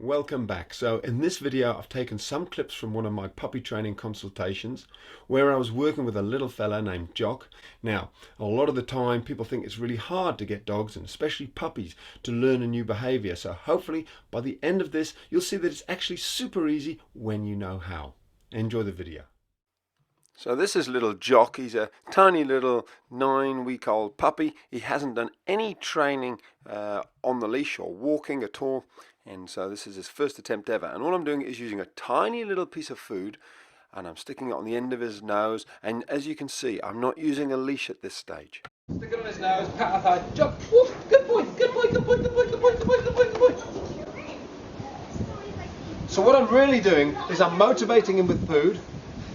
Welcome back. So in this video I've taken some clips from one of my puppy training consultations where I was working with a little fella named Jock. Now a lot of the time people think it's really hard to get dogs, and especially puppies, to learn a new behavior. So hopefully by the end of this you'll see that it's actually super easy when you know how. Enjoy the video. So this is little Jock. He's a tiny little 9-week-old puppy. He hasn't done any training on the leash or walking at all, and so this is his first attempt ever. And all I'm doing is using a tiny little piece of food and I'm sticking it on the end of his nose, and as you can see I'm not using a leash at this stage. Stick it on his nose, pat our thigh, Jock, woof, good boy, good boy, good boy, good boy, good boy, good boy, good boy, good boy. So what I'm really doing is I'm motivating him with food.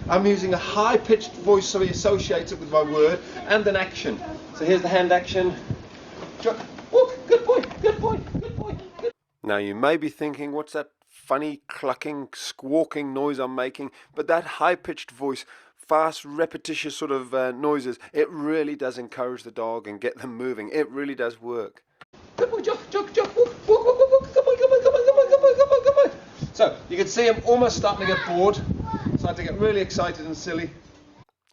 I'm using a high-pitched voice so he associates it with my word, and an action. So here's the hand action. Jock, woof, good boy, good boy, good boy, good. Now you may be thinking, what's that funny clucking, squawking noise I'm making? But that high-pitched voice, fast, repetitious sort of noises, it really does encourage the dog and get them moving. It really does work. Good boy, Jock, Jock, Jock, woof, woof, woof, woof, good boy, good boy, good boy, good boy, good boy, good boy, good boy. So you can see him almost starting to get bored. Starting to get really excited and silly.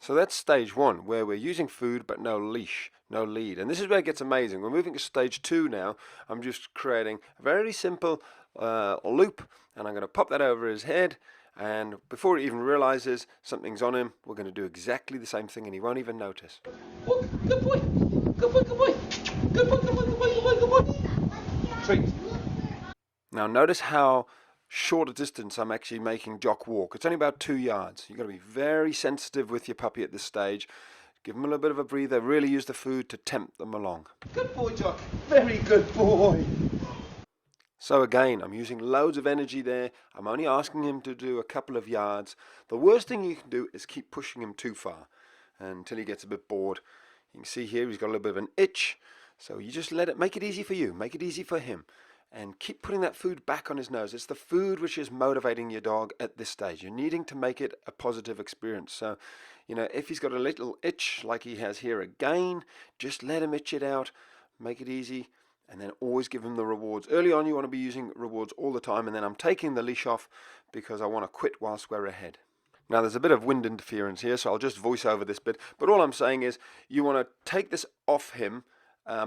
So that's stage one, where we're using food but no leash, no lead. And this is where it gets amazing. We're moving to stage two now. I'm just creating a very simple loop, and I'm going to pop that over his head, and before he even realizes something's on him, we're going to do exactly the same thing and he won't even notice. Oh, good boy, good boy, good boy, good boy, good boy, good boy, good boy, good boy. Treat. Now notice how short a distance I'm actually making Jock walk. It's only about 2 yards. You've got to be very sensitive with your puppy at this stage. Give them a little bit of a breather, really use the food to tempt them along. Good boy, Jock, very good boy. So again, I'm using loads of energy there. I'm only asking him to do a couple of yards. The worst thing you can do is keep pushing him too far until he gets a bit bored. You can see here he's got a little bit of an itch. So you just make it easy for you, make it easy for him. And keep putting that food back on his nose. It's the food which is motivating your dog at this stage. You're needing to make it a positive experience. So, you know, if he's got a little itch like he has here again, just let him itch it out, make it easy, and then always give him the rewards. Early on you want to be using rewards all the time, and then I'm taking the leash off because I want to quit whilst we're ahead. Now there's a bit of wind interference here, so I'll just voice over this bit, but all I'm saying is you want to take this off him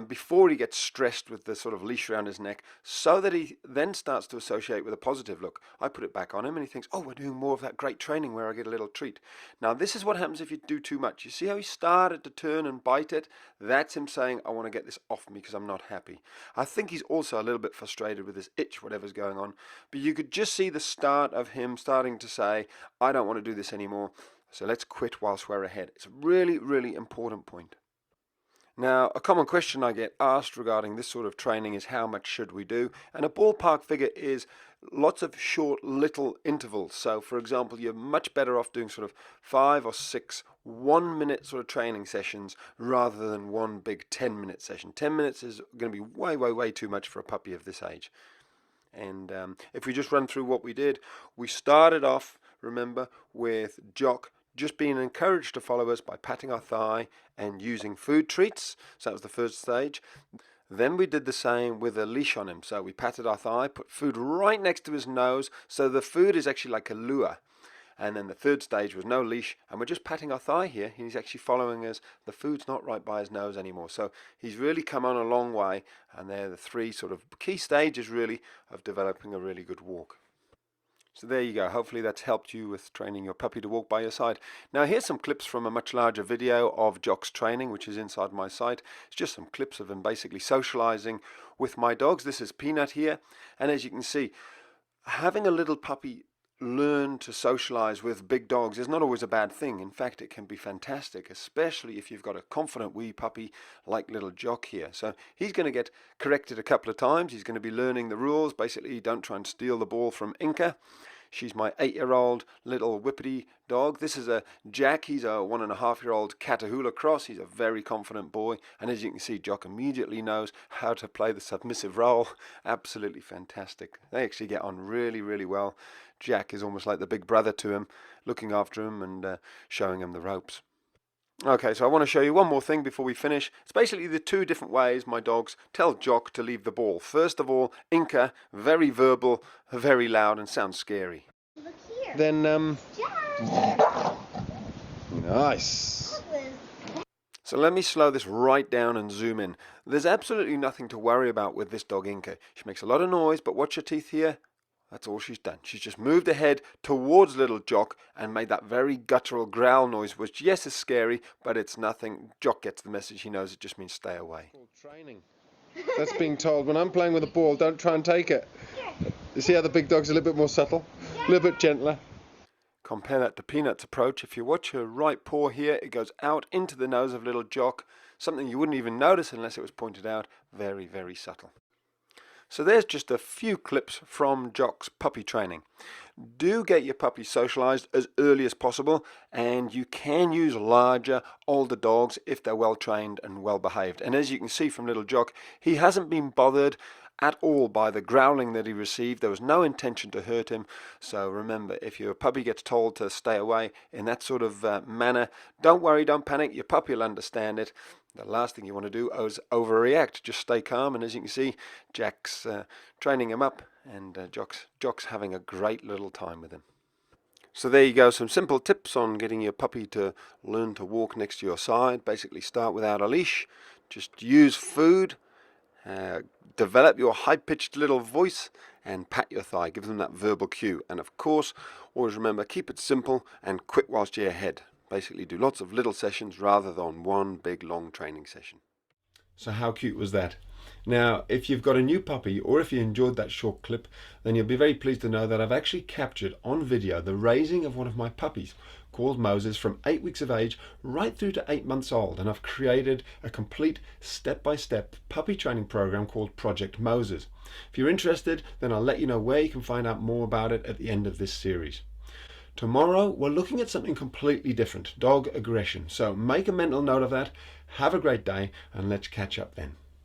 before he gets stressed with the sort of leash around his neck, so that he then starts to associate with a positive look. I put it back on him and he thinks, oh, we're doing more of that great training where I get a little treat. Now this is what happens if you do too much. You see how he started to turn and bite it? That's him saying, I want to get this off me because I'm not happy. I think he's also a little bit frustrated with his itch, whatever's going on, but you could just see the start of him starting to say, I don't want to do this anymore, so let's quit whilst we're ahead. It's a really, really important point. Now, a common question I get asked regarding this sort of training is how much should we do? And a ballpark figure is lots of short little intervals. So, for example, you're much better off doing sort of 5 or 6 1-minute sort of training sessions rather than one big 10-minute session. 10 minutes is going to be way too much for a puppy of this age. And if we just run through what we did, we started off, remember, with Jock just being encouraged to follow us by patting our thigh and using food treats. So that was the first stage. Then we did the same with a leash on him. So we patted our thigh, put food right next to his nose, so the food is actually like a lure. And then the third stage was no leash, and we're just patting our thigh here. He's actually following us. The food's not right by his nose anymore. So he's really come on a long way, and they're the 3 sort of key stages really of developing a really good walk. So there you go. Hopefully that's helped you with training your puppy to walk by your side. Now here's some clips from a much larger video of Jock's training, which is inside my site. It's just some clips of him basically socializing with my dogs. This is Peanut here, and as you can see, having a little puppy learn to socialize with big dogs is not always a bad thing. In fact, it can be fantastic, especially if you've got a confident wee puppy like little Jock here. So he's going to get corrected a couple of times. He's going to be learning the rules. Basically, don't try and steal the ball from Inca. She's my 8-year-old little whippity dog. This is a Jack. He's a 1.5-year-old Catahoula cross. He's a very confident boy. And as you can see, Jock immediately knows how to play the submissive role. Absolutely fantastic. They actually get on really well. Jack is almost like the big brother to him, looking after him and showing him the ropes. Okay, so I want to show you one more thing before we finish. It's basically the two different ways my dogs tell Jock to leave the ball. First of all, Inca, very verbal, very loud, and sounds scary. Look here. Then, Jack. nice. So let me slow this right down and zoom in. There's absolutely nothing to worry about with this dog Inca. She makes a lot of noise, but watch her teeth here. That's all she's done. She's just moved ahead towards little Jock and made that very guttural growl noise, which, yes, is scary, but it's nothing. Jock gets the message. He knows it just means stay away. Training. That's being told when I'm playing with a ball, don't try and take it. You see how the big dog's a little bit more subtle, a little bit gentler. Compare that to Peanut's approach. If you watch her right paw here, it goes out into the nose of little Jock, something you wouldn't even notice unless it was pointed out. Very, very subtle. So there's just a few clips from Jock's puppy training. Do get your puppy socialized as early as possible, and you can use larger, older dogs if they're well trained and well behaved. And as you can see from little Jock, he hasn't been bothered at all by the growling that he received. There was no intention to hurt him. So remember, if your puppy gets told to stay away in that sort of manner, don't worry, don't panic. Your puppy will understand it. The last thing you want to do is overreact. Just stay calm, and as you can see, Jack's training him up, and Jock's having a great little time with him. So there you go, some simple tips on getting your puppy to learn to walk next to your side. Basically start without a leash, just use food, develop your high-pitched little voice, and pat your thigh. Give them that verbal cue. And of course, always remember, keep it simple and quick whilst you're ahead. Basically do lots of little sessions rather than one big long training session. So how cute was that? Now, if you've got a new puppy, or if you enjoyed that short clip, then you'll be very pleased to know that I've actually captured on video the raising of one of my puppies called Moses from 8 weeks of age right through to 8 months old. And I've created a complete step-by-step puppy training program called Project Moses. If you're interested, then I'll let you know where you can find out more about it at the end of this series. Tomorrow, we're looking at something completely different, dog aggression. So make a mental note of that. Have a great day, and let's catch up then.